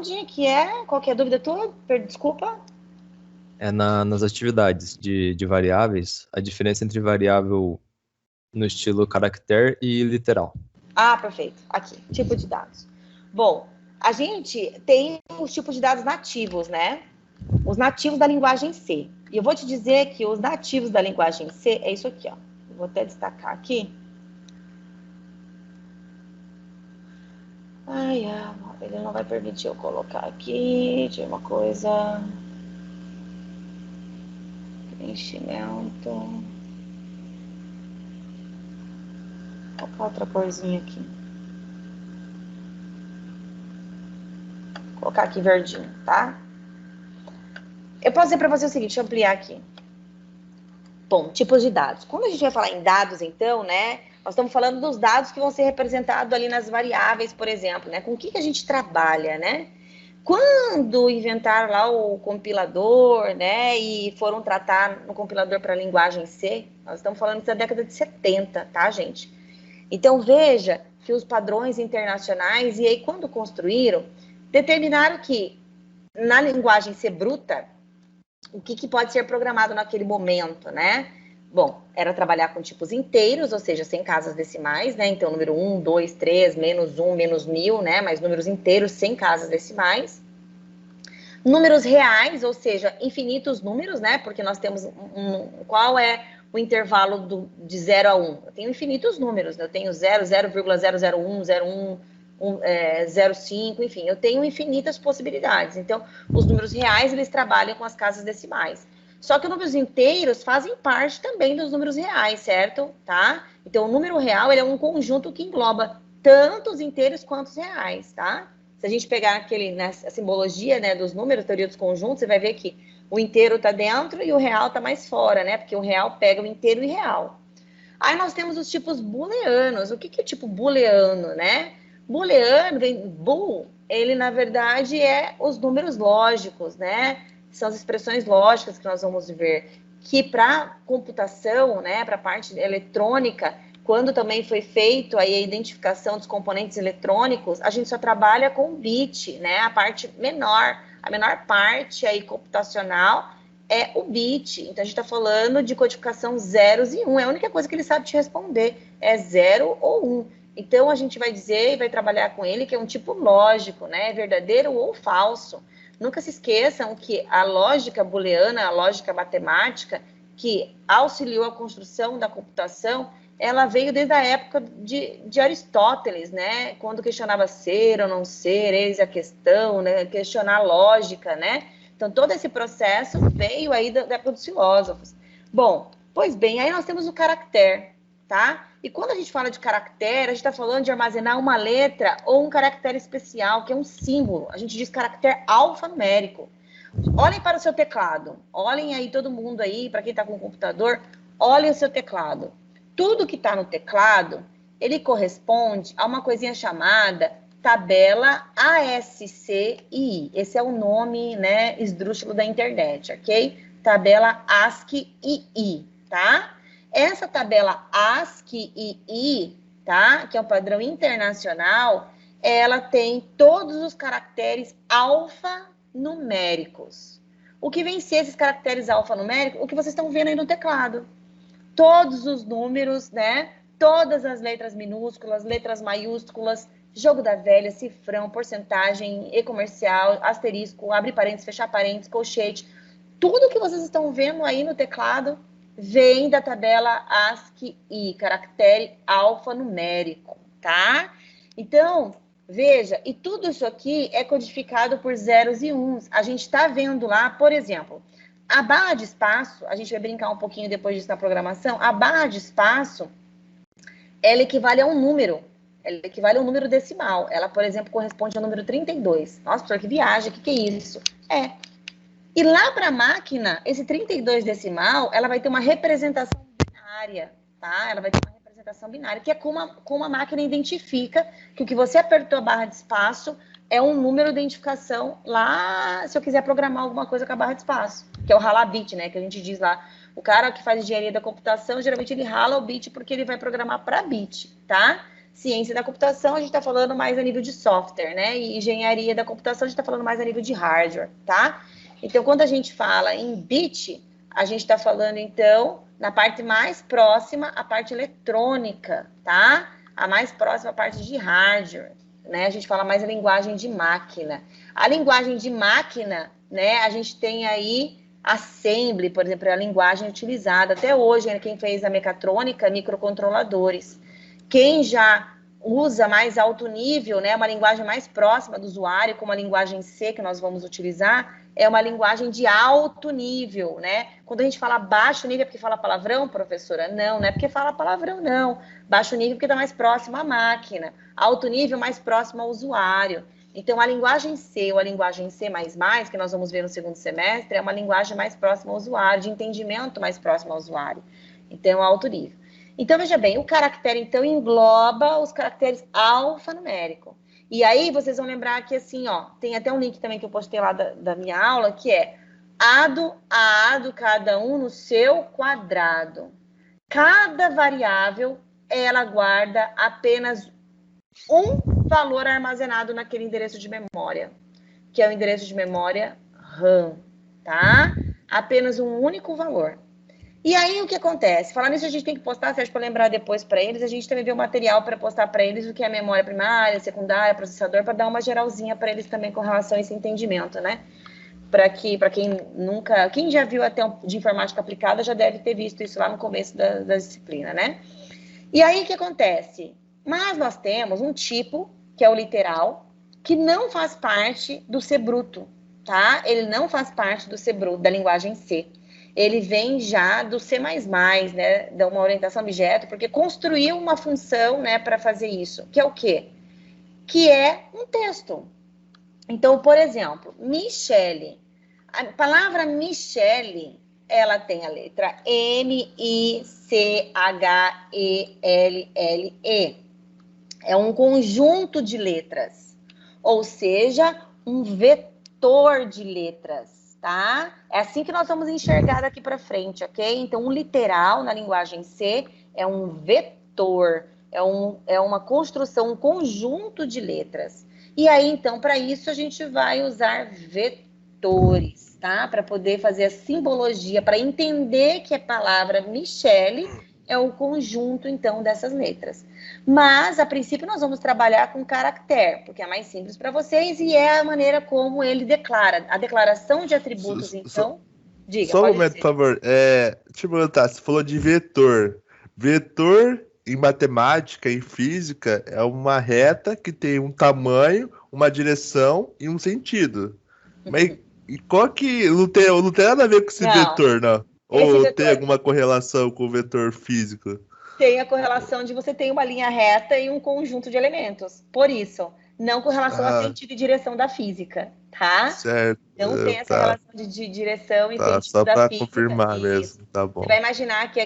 Aonde que é? Qual que é a dúvida tua? Desculpa. É nas atividades de variáveis, a diferença entre variável no estilo caractere e literal. Ah, perfeito. Aqui, tipo de dados. Bom, a gente tem os tipos de dados nativos, né? Os nativos da linguagem C. E eu vou te dizer que os nativos da linguagem C é isso aqui, ó. Eu vou até destacar aqui. Ai, ele não vai permitir eu colocar aqui. Deixa eu ver uma coisa. Preenchimento. Vou colocar outra corzinha aqui. Vou colocar aqui verdinho, tá? Eu posso dizer para você o seguinte, deixa eu ampliar aqui. Bom, tipos de dados. Quando a gente vai falar em dados, então, né? Nós estamos falando dos dados que vão ser representados ali nas variáveis, por exemplo, né? Com o que a gente trabalha, né? Quando inventaram lá o compilador, né? E foram tratar no compilador para a linguagem C, nós estamos falando da década de 70, tá, gente? Então, veja que os padrões internacionais, e aí quando construíram, determinaram que na linguagem C bruta, o que pode ser programado naquele momento, né? Bom, era trabalhar com tipos inteiros, ou seja, sem casas decimais, né? Então, número 1, 2, 3, menos 1, menos 1000, né? Mas números inteiros sem casas decimais. Números reais, ou seja, infinitos números, né? Porque nós temos qual é o intervalo de 0 a 1? Eu tenho infinitos números, né? Eu tenho 0, 0,001, 01, 0,5, enfim, eu tenho infinitas possibilidades. Então, os números reais, eles trabalham com as casas decimais. Só que os números inteiros fazem parte também dos números reais, certo? Tá? Então, o número real, ele é um conjunto que engloba tanto os inteiros quanto os reais, tá? Se a gente pegar a simbologia, né, dos números, teoria dos conjuntos, você vai ver que o inteiro está dentro e o real está mais fora, né? Porque o real pega o inteiro e real. Aí nós temos os tipos booleanos. O que é tipo booleano, né? Booleano, bool, ele na verdade é os números lógicos, né? São as expressões lógicas que nós vamos ver. Que para computação, né, para a parte eletrônica, quando também foi feito aí a identificação dos componentes eletrônicos, a gente só trabalha com bit, né? A parte menor, a menor parte aí computacional é o bit. Então, a gente está falando de codificação zeros e 1. É a única coisa que ele sabe te responder. É 0 ou 1. Então, a gente vai dizer e vai trabalhar com ele que é um tipo lógico, né? Verdadeiro ou falso. Nunca se esqueçam que a lógica booleana, a lógica matemática, que auxiliou a construção da computação, ela veio desde a época de Aristóteles, né? Quando questionava ser ou não ser, eis a questão, né? Questionar a lógica, né? Então, todo esse processo veio aí da época dos filósofos. Bom, pois bem, aí nós temos o caractere, tá? E quando a gente fala de caractere, a gente está falando de armazenar uma letra ou um caractere especial, que é um símbolo. A gente diz caractere alfanumérico. Olhem para o seu teclado. Olhem aí todo mundo aí, para quem está com o computador, olhem o seu teclado. Tudo que está no teclado, ele corresponde a uma coisinha chamada tabela ASCII. Esse é o nome, né, esdrúxulo da internet, ok? Tabela ASCII, tá? Essa tabela ASCII, tá? Que é um padrão internacional, ela tem todos os caracteres alfanuméricos. O que vem ser esses caracteres alfanuméricos? O que vocês estão vendo aí no teclado. Todos os números, né? Todas as letras minúsculas, letras maiúsculas, jogo da velha, cifrão, porcentagem, e-comercial, asterisco, abre parênteses, fechar parênteses, colchete. Tudo que vocês estão vendo aí no teclado vem da tabela ASCII, caractere alfanumérico, tá? Então, veja, e tudo isso aqui é codificado por zeros e uns. A gente está vendo lá, por exemplo, a barra de espaço, a gente vai brincar um pouquinho depois disso na programação, a barra de espaço, ela equivale a um número. Ela equivale a um número decimal. Ela, por exemplo, corresponde ao número 32. Nossa, professor, que viagem, o que é isso? E lá para a máquina, esse 32 decimal, ela vai ter uma representação binária, tá? Ela vai ter uma representação binária, que é como a máquina identifica que o que você apertou a barra de espaço é um número de identificação lá, se eu quiser programar alguma coisa com a barra de espaço, que é o ralar bit, né? Que a gente diz lá, o cara que faz engenharia da computação, geralmente ele rala o bit porque ele vai programar para bit, tá? Ciência da computação, a gente está falando mais a nível de software, né? E engenharia da computação, a gente está falando mais a nível de hardware, tá? Então, quando a gente fala em bit, a gente está falando, então, na parte mais próxima, a parte eletrônica, tá? A mais próxima, a parte de hardware, né? A gente fala mais a linguagem de máquina. A linguagem de máquina, né? A gente tem aí assembly, por exemplo, é a linguagem utilizada até hoje, né? Quem fez a mecatrônica, microcontroladores. Quem já usa mais alto nível, né? Uma linguagem mais próxima do usuário, como a linguagem C que nós vamos utilizar, é uma linguagem de alto nível, né? Quando a gente fala baixo nível é porque fala palavrão, professora? Não, não é porque fala palavrão, não. Baixo nível porque está mais próximo à máquina. Alto nível mais próximo ao usuário. Então, a linguagem C ou a linguagem C++, que nós vamos ver no segundo semestre, é uma linguagem mais próxima ao usuário, de entendimento mais próximo ao usuário. Então, é alto nível. Então, veja bem, o caractere, então, engloba os caracteres alfanumérico. E aí, vocês vão lembrar que, assim, ó, tem até um link também que eu postei lá da minha aula, que é ado a ado, cada um no seu quadrado. Cada variável, ela guarda apenas um valor armazenado naquele endereço de memória, que é o endereço de memória RAM, tá? Apenas um único valor. E aí, o que acontece? Falando nisso, a gente tem que postar, Sérgio, para lembrar depois para eles. A gente também vê o material para postar para eles o que é memória primária, secundária, processador, para dar uma geralzinha para eles também com relação a esse entendimento, né? Para quem nunca... Quem já viu até de informática aplicada já deve ter visto isso lá no começo da disciplina, né? E aí, o que acontece? Mas nós temos um tipo, que é o literal, que não faz parte do C bruto, tá? Ele não faz parte do C bruto, da linguagem C. Ele vem já do C++, né, de uma orientação objeto, porque construiu uma função, né, para fazer isso, que é o quê? Que é um texto. Então, por exemplo, Michele. A palavra Michele, ela tem a letra M-I-C-H-E-L-L-E. É um conjunto de letras, ou seja, um vetor de letras. Tá? É assim que nós vamos enxergar daqui para frente, ok? Então, um literal na linguagem C é um vetor, é uma construção, um conjunto de letras. E aí, então, para isso, a gente vai usar vetores, tá? Para poder fazer a simbologia, para entender que a palavra Michele é o conjunto, então, dessas letras. Mas, a princípio, nós vamos trabalhar com caractere, porque é mais simples para vocês e é a maneira como ele declara. A declaração de atributos, então... Diga, só um pode momento, ser. por favor. Deixa eu perguntar, você falou de vetor. Vetor, em matemática, em física, é uma reta que tem um tamanho, uma direção e um sentido. Mas e qual que... Não tem nada a ver com esse vetor, não? Ou vetor tem alguma correlação com o vetor físico? Tem a correlação de você ter uma linha reta e um conjunto de elementos. Por isso, não com relação a sentido e direção da física, tá? Certo. Não tem essa relação de direção e sentido só da para física. confirmar Isso. mesmo, tá bom. Você vai imaginar que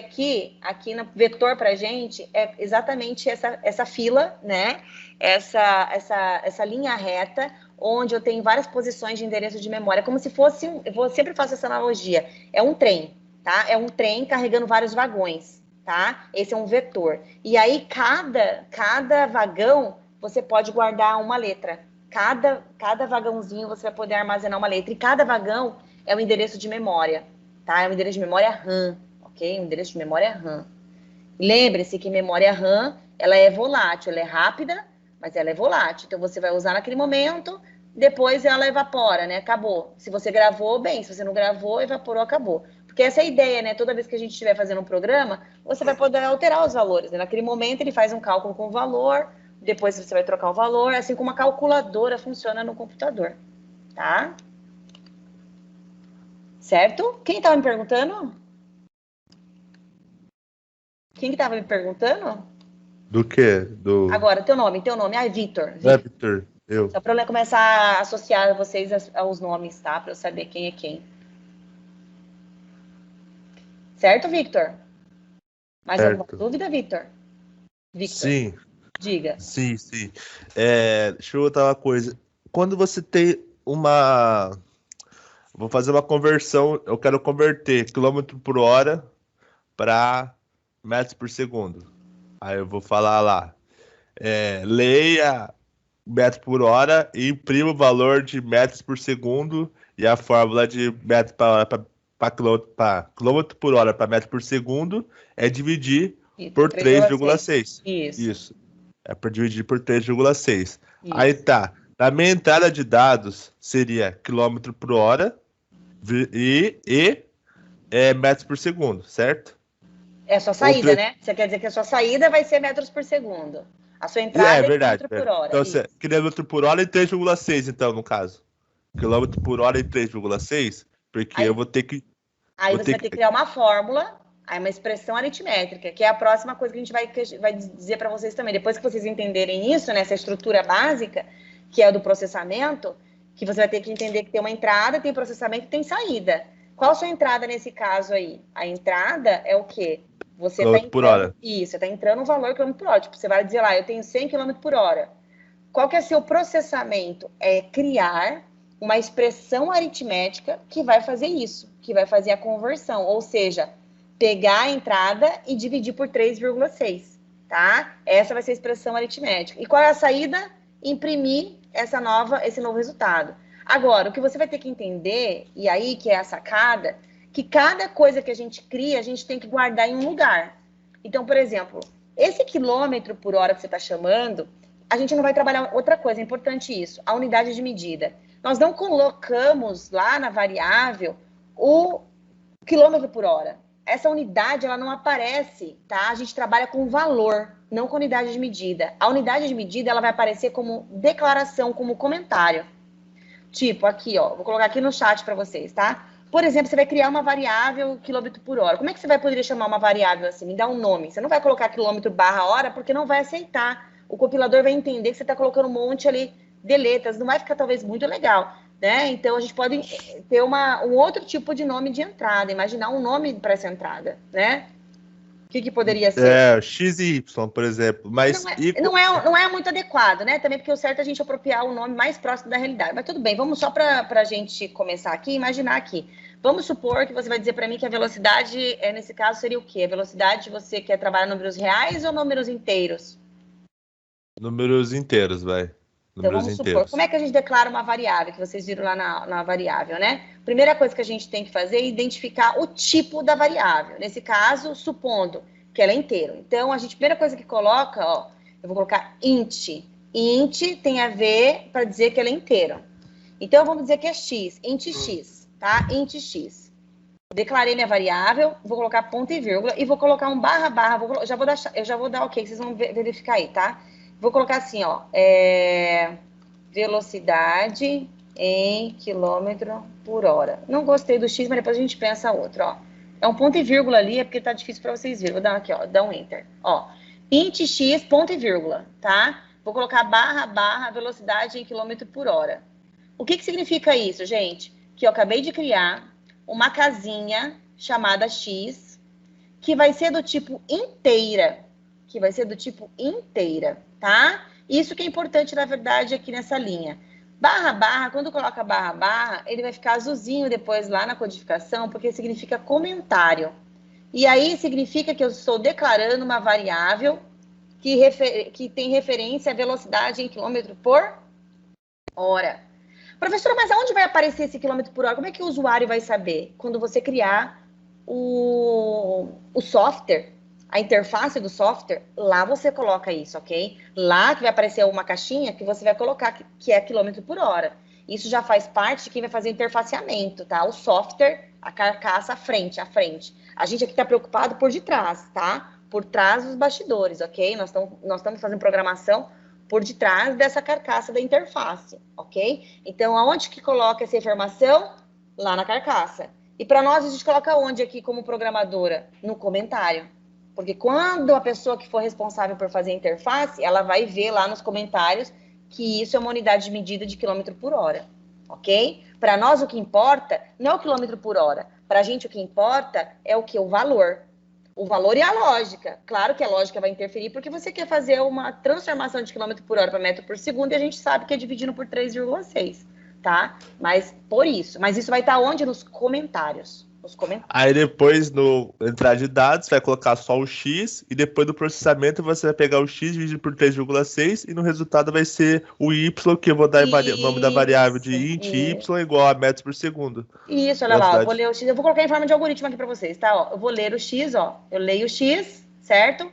aqui no vetor pra gente é exatamente essa fila, né? Essa linha reta, onde eu tenho várias posições de endereço de memória, como se fosse, eu sempre faço essa analogia, é um trem, tá? É um trem carregando vários vagões, tá? Esse é um vetor. E aí, cada vagão, você pode guardar uma letra. Cada vagãozinho você vai poder armazenar uma letra. E cada vagão é um endereço de memória, tá? É um endereço de memória RAM, ok? Um endereço de memória RAM. Lembre-se que memória RAM, ela é volátil, ela é rápida, mas ela é volátil. Então, você vai usar naquele momento, depois ela evapora, né? Acabou. Se você gravou, bem. Se você não gravou, evaporou, acabou. Porque essa é a ideia, né? Toda vez que a gente estiver fazendo um programa, você vai poder alterar os valores, né? Naquele momento, ele faz um cálculo com o valor, depois você vai trocar o valor, assim como a calculadora funciona no computador, tá? Certo? Quem estava me perguntando? Quem que estava me perguntando? Do quê? Agora, teu nome. Ah, Vitor. Vitor, eu. Só para eu começar a associar vocês aos nomes, tá? Para eu saber quem é quem. Certo, Victor? Mais alguma dúvida, Victor? Sim. Diga. Sim. Deixa eu botar uma coisa. Quando você tem uma... Vou fazer uma conversão, eu quero converter quilômetro por hora para metros por segundo. Aí eu vou falar lá. leia metro por hora e imprima o valor de metros por segundo e a fórmula de metro para quilômetro por hora para metro por segundo é dividir por 3,6. Isso. É para dividir por 3,6. Aí tá. Na minha entrada de dados seria quilômetro por hora e metros por segundo, certo? É a sua saída, né? Você quer dizer que a sua saída vai ser metros por segundo. A sua entrada é verdade, quilômetro por hora. Então, quilômetro por hora e 3,6, então, no caso. Quilômetro por hora e 3,6, porque eu vou ter que... Aí você vai ter que criar uma fórmula, aí uma expressão aritmétrica, que é a próxima coisa que a gente vai dizer para vocês também. Depois que vocês entenderem isso, né, essa estrutura básica, que é o do processamento, que você vai ter que entender que tem uma entrada, tem processamento e tem saída. Qual a sua entrada nesse caso aí? A entrada é o quê? Você está entrando... por hora. Isso, você está entrando um valor quilômetro por hora. Tipo, você vai dizer lá, eu tenho 100 km por hora. Qual que é seu processamento? É criar uma expressão aritmética que vai fazer isso, que vai fazer a conversão. Ou seja, pegar a entrada e dividir por 3,6, tá? Essa vai ser a expressão aritmética. E qual é a saída? Imprimir esse novo resultado. Agora, o que você vai ter que entender, e aí que é a sacada, que cada coisa que a gente cria, a gente tem que guardar em um lugar. Então, por exemplo, esse quilômetro por hora que você está chamando, a gente não vai trabalhar outra coisa, é importante isso, a unidade de medida. Nós não colocamos lá na variável o quilômetro por hora. Essa unidade, ela não aparece, tá? A gente trabalha com valor, não com unidade de medida. A unidade de medida, ela vai aparecer como declaração, como comentário. Tipo, aqui, ó, vou colocar aqui no chat para vocês, tá? Por exemplo, você vai criar uma variável quilômetro por hora. Como é que você vai poder chamar uma variável assim? Me dá um nome. Você não vai colocar quilômetro barra hora, porque não vai aceitar. O compilador vai entender que você está colocando um monte ali de letras. Não vai ficar, talvez, muito legal, né? Então, a gente pode ter um outro tipo de nome de entrada. Imaginar um nome para essa entrada, né? O que poderia ser? X e Y, por exemplo. Mas não é muito adequado, né? Também porque o certo é a gente apropriar o nome mais próximo da realidade. Mas tudo bem, vamos só para a gente começar aqui, imaginar aqui. Vamos supor que você vai dizer para mim que a velocidade, nesse caso, seria o quê? A velocidade, você quer trabalhar números reais ou números inteiros? Números inteiros, vai. Então, vamos supor, como é que a gente declara uma variável, que vocês viram lá na variável, né? Primeira coisa que a gente tem que fazer é identificar o tipo da variável. Nesse caso, supondo que ela é inteiro. Então, a primeira coisa que coloca, ó, eu vou colocar int. Int tem a ver para dizer que ela é inteiro. Então, vamos dizer que é x, int x, tá? Int x. Declarei minha variável, vou colocar ponto e vírgula e vou colocar um barra, eu já vou dar ok, vocês vão verificar aí, tá? Vou colocar assim, ó, velocidade em quilômetro por hora. Não gostei do x, mas depois a gente pensa outro, ó. É um ponto e vírgula ali, é porque tá difícil para vocês verem. Vou dar aqui, ó, dar um enter. Ó, int x, ponto e vírgula, tá? Vou colocar barra, velocidade em quilômetro por hora. O que significa isso, gente? Que eu acabei de criar uma casinha chamada x, que vai ser do tipo inteira. Tá? Isso que é importante, na verdade, aqui nessa linha. Barra, quando coloca barra, ele vai ficar azulzinho depois lá na codificação, porque significa comentário. E aí significa que eu estou declarando uma variável que tem referência à velocidade em quilômetro por hora. Professora, mas aonde vai aparecer esse quilômetro por hora? Como é que o usuário vai saber? Quando você criar o software, a interface do software, lá você coloca isso, ok? Lá que vai aparecer uma caixinha que você vai colocar que é quilômetro por hora. Isso já faz parte de quem vai fazer interfaceamento, tá? O software, a carcaça à frente. A gente aqui está preocupado por detrás, tá? Por trás dos bastidores, ok? Nós estamos fazendo programação por detrás dessa carcaça da interface, ok? Então, aonde que coloca essa informação? Lá na carcaça. E para nós, a gente coloca onde aqui como programadora? No comentário. Porque quando a pessoa que for responsável por fazer a interface, ela vai ver lá nos comentários que isso é uma unidade de medida de quilômetro por hora, ok? Para nós, o que importa não é o quilômetro por hora. Para a gente, o que importa é o que? O valor. O valor e a lógica. Claro que a lógica vai interferir, porque você quer fazer uma transformação de quilômetro por hora para metro por segundo, e a gente sabe que é dividindo por 3,6, tá? Mas por isso. Mas isso vai estar onde? Nos comentários. os comentários. Aí depois, no entrar de dados, você vai colocar só o X, e depois do processamento você vai pegar o X dividido por 3,6, e no resultado vai ser o Y, que eu vou dar o nome da variável de int Y igual a metros por segundo. Isso, olha lá, eu vou ler o X, eu vou colocar em forma de algoritmo aqui para vocês, tá? Ó, eu vou ler o X, ó, eu leio o X, certo?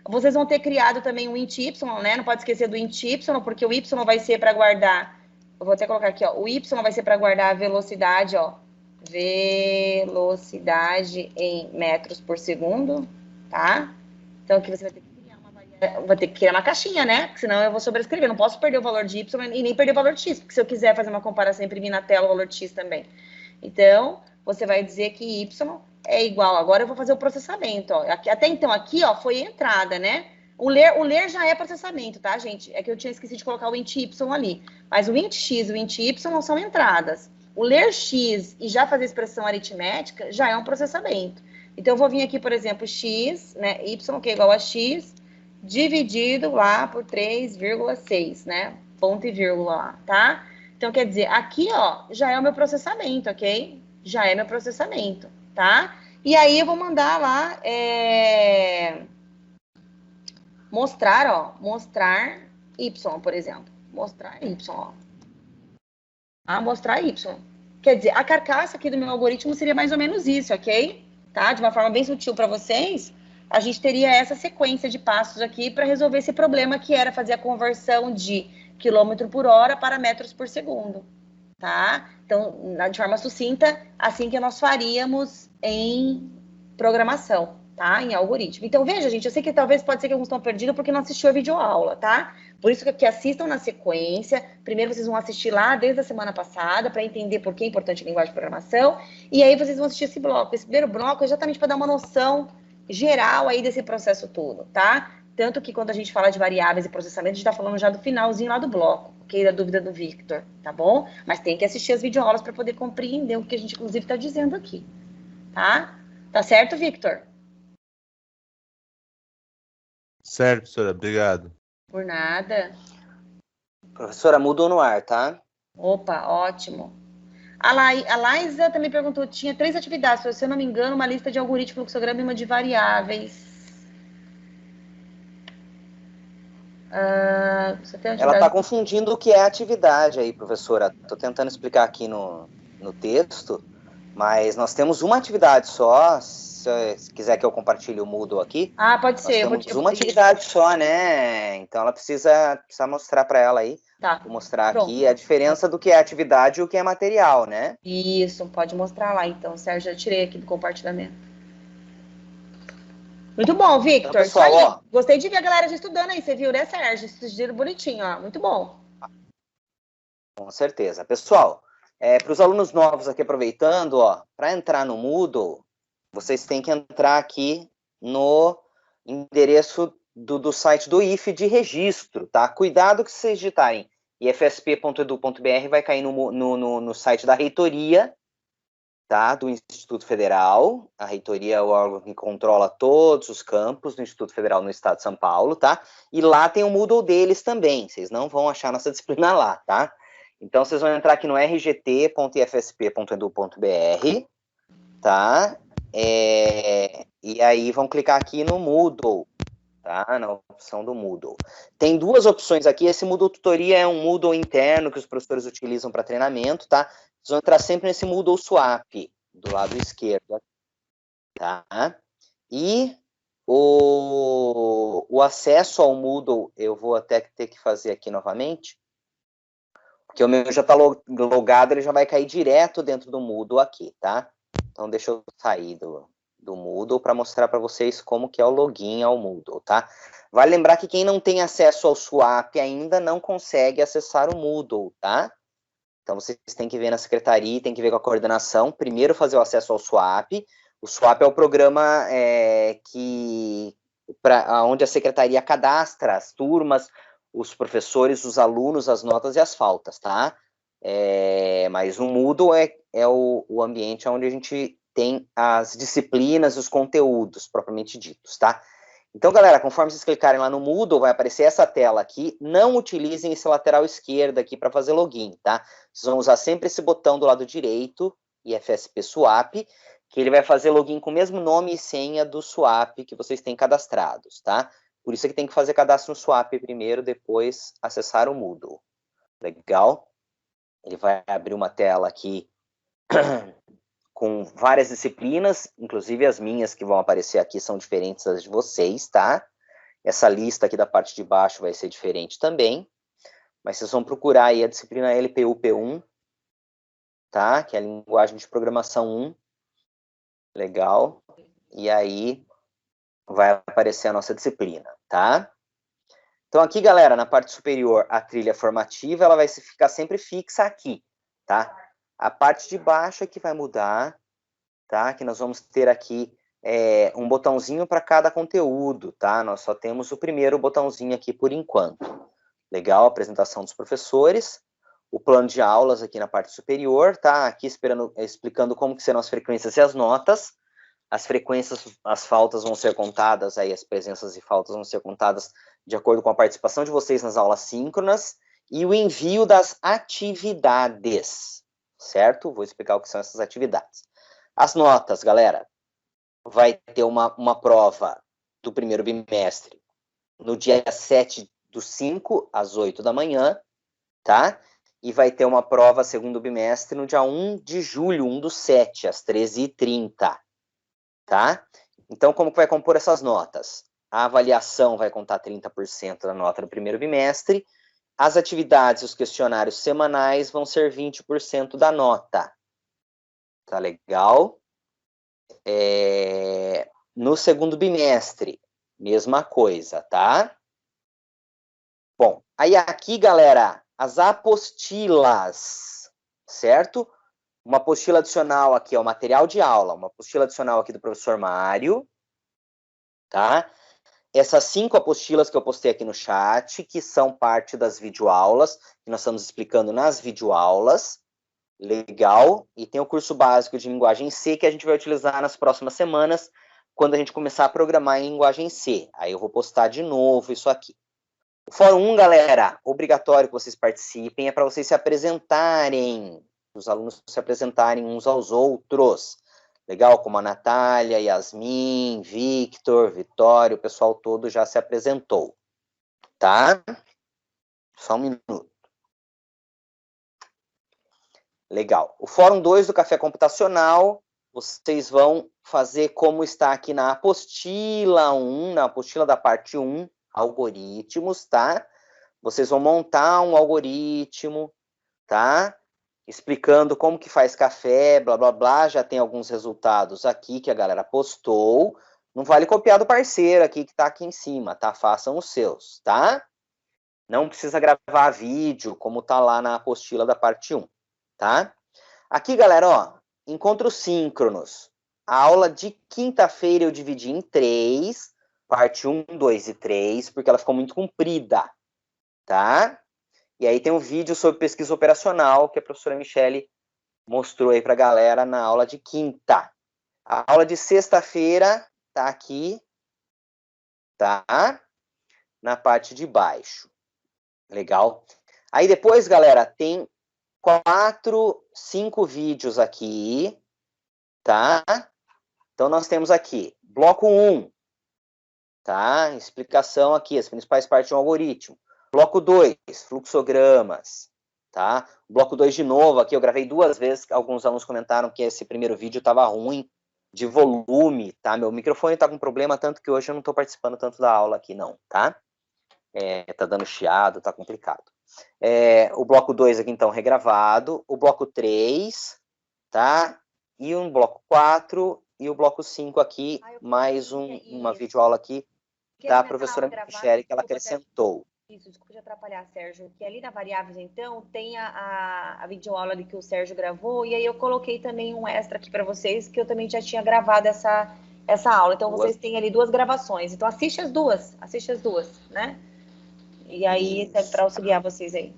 Vocês vão ter criado também o int Y, né? Não pode esquecer do int Y, porque o Y vai ser para guardar, eu vou até colocar aqui, ó, o Y vai ser para guardar a velocidade, ó, velocidade em metros por segundo, tá? Então aqui você vai ter que criar uma variável, vai ter que criar uma caixinha, né? Porque senão eu vou sobrescrever, não posso perder o valor de Y e nem perder o valor de X, porque se eu quiser fazer uma comparação, imprimir na tela o valor de X também. Então, você vai dizer que Y é igual, agora eu vou fazer o processamento, ó. Até então aqui, ó, foi entrada, né? O ler já é processamento, tá, gente? É que eu tinha esquecido de colocar o int Y ali. Mas o int X e o int Y são entradas. O ler X e já fazer expressão aritmética já é um processamento. Então, eu vou vir aqui, por exemplo, X, né? Y, que é igual a X, dividido lá por 3,6, né? Ponto e vírgula lá, tá? Então, quer dizer, aqui, ó, já é o meu processamento, ok? Já é meu processamento, tá? E aí, eu vou mandar lá, mostrar, ó, mostrar Y, por exemplo. Mostrar Y, ó. Mostrar Y. Quer dizer, a carcaça aqui do meu algoritmo seria mais ou menos isso, ok? Tá? De uma forma bem sutil para vocês, a gente teria essa sequência de passos aqui para resolver esse problema que era fazer a conversão de quilômetro por hora para metros por segundo, tá? Então, de forma sucinta, assim que nós faríamos em programação, tá? Em algoritmo. Então, veja, gente, eu sei que talvez pode ser que alguns estão perdidos porque não assistiu a videoaula, tá? Por isso que assistam na sequência. Primeiro vocês vão assistir lá desde a semana passada para entender por que é importante a linguagem de programação. E aí vocês vão assistir esse bloco. Esse primeiro bloco é exatamente para dar uma noção geral aí desse processo todo, tá? Tanto que quando a gente fala de variáveis e processamento, a gente está falando já do finalzinho lá do bloco, ok? Da dúvida do Victor, tá bom? Mas tem que assistir as videoaulas para poder compreender o que a gente, inclusive, está dizendo aqui, tá? Tá certo, Victor? Certo, professora, obrigado. Por nada. Professora, mudou no ar, tá? Opa, ótimo. A Laísa também perguntou, tinha 3 atividades, se eu não me engano, uma lista de algoritmo, fluxograma e uma de variáveis. Ela está confundindo o que é atividade aí, professora. Estou tentando explicar aqui no texto, mas nós temos uma atividade só. Se quiser que eu compartilhe o Moodle aqui. Pode ser. Nós temos uma atividade só, né? Então ela precisa mostrar para ela aí. Tá. Vou mostrar aqui a diferença do que é atividade e o que é material, né? Isso, pode mostrar lá então, Sérgio. Já tirei aqui do compartilhamento. Muito bom, Victor. Então, pessoal, isso aí. ó, Gostei de ver a galera já estudando aí, você viu, né, Sérgio? Estudaram bonitinho, ó. Muito bom. Com certeza. Pessoal, para os alunos novos aqui aproveitando, ó, para entrar no Moodle, vocês têm que entrar aqui no endereço do site do IFE de registro, tá? Cuidado que vocês digitarem ifsp.edu.br, vai cair no site da reitoria, tá? Do Instituto Federal. A reitoria é o órgão que controla todos os campos do Instituto Federal no estado de São Paulo, tá? E lá tem o Moodle deles também, vocês não vão achar nossa disciplina lá, tá? Então, vocês vão entrar aqui no rgt.ifsp.edu.br, tá? E aí vão clicar aqui no Moodle, tá? Na opção do Moodle. Tem 2 opções aqui. Esse Moodle Tutoria é um Moodle interno que os professores utilizam para treinamento, tá? Vocês vão entrar sempre nesse Moodle Swap, do lado esquerdo, tá? E o acesso ao Moodle, eu vou até ter que fazer aqui novamente, porque o meu já está logado, ele já vai cair direto dentro do Moodle aqui, tá? Então, deixa eu sair do Moodle para mostrar para vocês como que é o login ao Moodle, tá? Vale lembrar que quem não tem acesso ao Swap ainda não consegue acessar o Moodle, tá? Então, vocês têm que ver na secretaria, tem que ver com a coordenação. Primeiro, fazer o acesso ao Swap. O Swap é o programa onde a secretaria cadastra as turmas, os professores, os alunos, as notas e as faltas, tá? Mas o Moodle é o ambiente onde a gente tem as disciplinas, os conteúdos propriamente ditos, tá? Então, galera, conforme vocês clicarem lá no Moodle, vai aparecer essa tela aqui. Não utilizem esse lateral esquerdo aqui para fazer login, tá? Vocês vão usar sempre esse botão do lado direito, IFSP Swap. que ele vai fazer login com o mesmo nome e senha do swap que vocês têm cadastrados, tá? Por isso é que tem que fazer cadastro no swap primeiro, depois acessar o Moodle. Legal? Ele vai abrir uma tela aqui com várias disciplinas, inclusive as minhas que vão aparecer aqui são diferentes das de vocês, tá? Essa lista aqui da parte de baixo vai ser diferente também, mas vocês vão procurar aí a disciplina LPU-P1, tá? Que é a linguagem de programação 1. Legal. E aí vai aparecer a nossa disciplina, tá? Então aqui, galera, na parte superior, a trilha formativa, ela vai ficar sempre fixa aqui, tá? A parte de baixo é que vai mudar, tá? Que nós vamos ter aqui um botãozinho para cada conteúdo, tá? Nós só temos o primeiro botãozinho aqui por enquanto. Legal, apresentação dos professores. O plano de aulas aqui na parte superior, tá? Aqui explicando como que serão as frequências e as notas. As frequências, as faltas vão ser contadas, aí as presenças e faltas vão ser contadas de acordo com a participação de vocês nas aulas síncronas e o envio das atividades, certo? Vou explicar o que são essas atividades. As notas, galera, vai ter uma prova do primeiro bimestre no dia 7/5, às 8 da manhã, tá? E vai ter uma prova segundo bimestre no dia 1 de julho, 1/7, às 13h30. Tá? Então, como que vai compor essas notas? A avaliação vai contar 30% da nota do primeiro bimestre, as atividades e os questionários semanais vão ser 20% da nota. Tá legal? No segundo bimestre, mesma coisa, tá? Bom, aí aqui, galera, as apostilas, certo? Uma apostila adicional aqui é o material de aula, uma apostila adicional aqui do professor Mário, tá? Essas 5 apostilas que eu postei aqui no chat, que são parte das videoaulas, que nós estamos explicando nas videoaulas, legal? E tem o curso básico de linguagem C, que a gente vai utilizar nas próximas semanas, quando a gente começar a programar em linguagem C. Aí eu vou postar de novo isso aqui. O Fórum 1, galera, obrigatório que vocês participem, é para vocês se apresentarem, os alunos se apresentarem uns aos outros, legal? Como a Natália, Yasmin, Victor, Vitória, o pessoal todo já se apresentou, tá? Só um minuto. Legal. O Fórum 2 do Café Computacional, vocês vão fazer como está aqui na apostila 1, na apostila da parte 1, algoritmos, tá? Vocês vão montar um algoritmo, tá? Explicando como que faz café, blá, blá, blá. Já tem alguns resultados aqui que a galera postou. Não vale copiar do parceiro aqui que tá aqui em cima, tá? Façam os seus, tá? Não precisa gravar vídeo, como tá lá na apostila da parte 1, tá? Aqui, galera, ó, encontros síncronos. A aula de quinta-feira eu dividi em 3, parte 1, 2 e 3, porque ela ficou muito comprida, tá? E aí tem um vídeo sobre pesquisa operacional que a professora Michele mostrou aí para a galera na aula de quinta. A aula de sexta-feira tá aqui, tá? Na parte de baixo. Legal? Aí depois, galera, tem 4, 5 vídeos aqui, tá? Então nós temos aqui, bloco 1, tá? Explicação aqui, as principais partes de um algoritmo. Bloco 2, fluxogramas, tá? Bloco 2 de novo, aqui eu gravei 2 vezes, alguns alunos comentaram que esse primeiro vídeo estava ruim de volume, tá? Meu microfone está com problema, tanto que hoje eu não estou participando tanto da aula aqui não, tá? Tá dando chiado, tá complicado. O bloco 2 aqui, então, regravado, o bloco 3, tá? E um bloco 4 e o bloco 5 aqui, mais uma videoaula aqui da professora Michele, que ela acrescentou. Isso, desculpa te atrapalhar, Sérgio, que ali na Variáveis, então, tem a videoaula ali que o Sérgio gravou, e aí eu coloquei também um extra aqui para vocês, que eu também já tinha gravado essa aula. Então, vocês têm ali 2 gravações. Então, assiste as duas, né? E aí, serve para auxiliar vocês aí.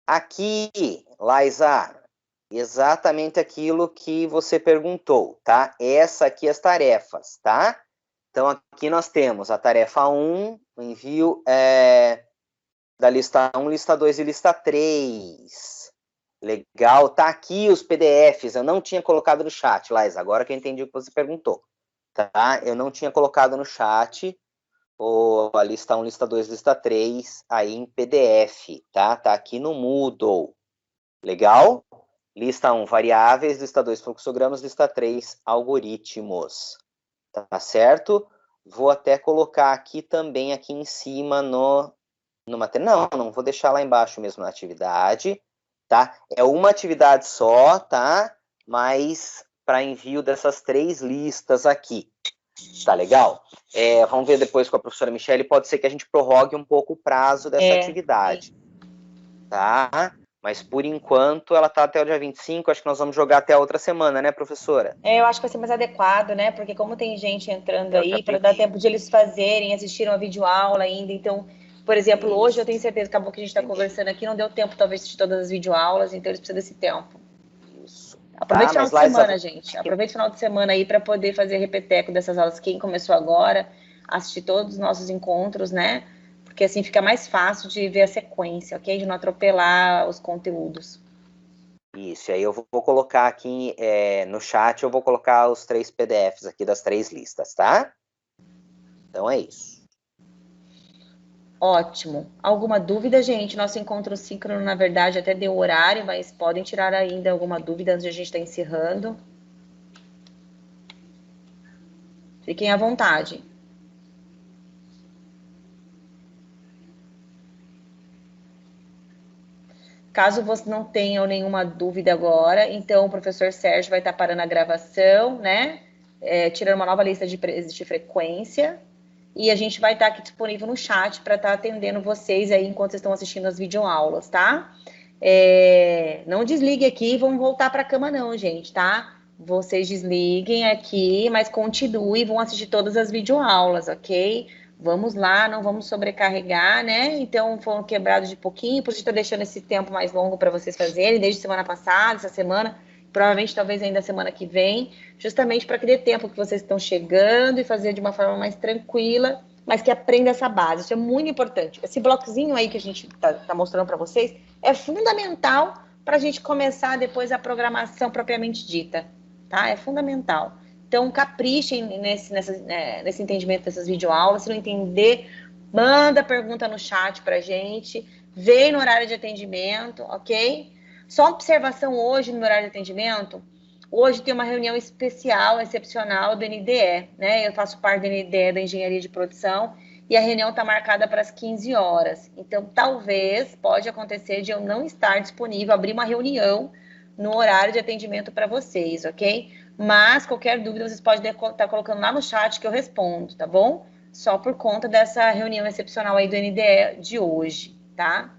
Aqui, Laísa, exatamente aquilo que você perguntou, tá? Essa aqui as tarefas, tá? Então, aqui nós temos a tarefa 1, o envio da lista 1, lista 2 e lista 3. Legal, tá aqui os PDFs, eu não tinha colocado no chat, Laís, agora que eu entendi o que você perguntou, tá? Eu não tinha colocado no chat a lista 1, lista 2, lista 3, aí em PDF, tá? Tá aqui no Moodle, legal? Lista 1, variáveis, lista 2, fluxogramas, lista 3, algoritmos, tá certo? Vou até colocar aqui também, aqui em cima no material, não vou deixar lá embaixo mesmo na atividade, tá? É uma atividade só, tá? Mas para envio dessas 3 listas aqui, tá legal? Vamos ver depois com a professora Michele, pode ser que a gente prorrogue um pouco o prazo dessa atividade, tá? Mas, por enquanto, ela tá até o dia 25, acho que nós vamos jogar até a outra semana, né, professora? Eu acho que vai ser mais adequado, né? Porque como tem gente entrando aí, para dar tempo de eles assistiram a videoaula ainda, então, por exemplo, hoje eu tenho certeza que acabou que a gente está conversando aqui, não deu tempo, talvez, de assistir todas as videoaulas, então eles precisam desse tempo. Isso. Aproveite o final de semana, gente. Aproveite o final de semana aí para poder fazer repeteco dessas aulas. Quem começou agora, assistir todos os nossos encontros, né? Porque assim fica mais fácil de ver a sequência, ok? De não atropelar os conteúdos. Isso, aí eu vou colocar aqui no chat, eu vou colocar os 3 PDFs aqui das 3 listas, tá? Então é isso. Ótimo. Alguma dúvida, gente? Nosso encontro síncrono, na verdade, até deu horário, mas podem tirar ainda alguma dúvida antes de a gente estar encerrando. Fiquem à vontade. Caso você não tenha nenhuma dúvida agora, então o professor Sérgio vai estar parando a gravação, né? Tirando uma nova lista de frequência. E a gente vai estar aqui disponível no chat para estar atendendo vocês aí enquanto vocês estão assistindo as videoaulas, tá? Não desliguem aqui e vão voltar para a cama não, gente, tá? Vocês desliguem aqui, mas continuem e vão assistir todas as videoaulas, ok? Vamos lá, não vamos sobrecarregar, né? Então, foram quebrados de pouquinho, por isso estou deixando esse tempo mais longo para vocês fazerem, desde semana passada, essa semana, provavelmente, talvez ainda semana que vem, justamente para que dê tempo que vocês estão chegando e fazer de uma forma mais tranquila, mas que aprenda essa base. Isso é muito importante. Esse bloquezinho aí que a gente tá mostrando para vocês é fundamental para a gente começar depois a programação propriamente dita, tá? É fundamental. Então, caprichem nesse entendimento dessas videoaulas. Se não entender, manda pergunta no chat pra gente. Vem no horário de atendimento, ok? Só uma observação hoje no horário de atendimento. Hoje tem uma reunião especial, excepcional do NDE, né? Eu faço parte do NDE da Engenharia de Produção e a reunião está marcada para as 15 horas. Então, talvez, pode acontecer de eu não estar disponível, abrir uma reunião no horário de atendimento para vocês, ok? Mas, qualquer dúvida, vocês podem estar colocando lá no chat que eu respondo, tá bom? Só por conta dessa reunião excepcional aí do NDE de hoje, tá?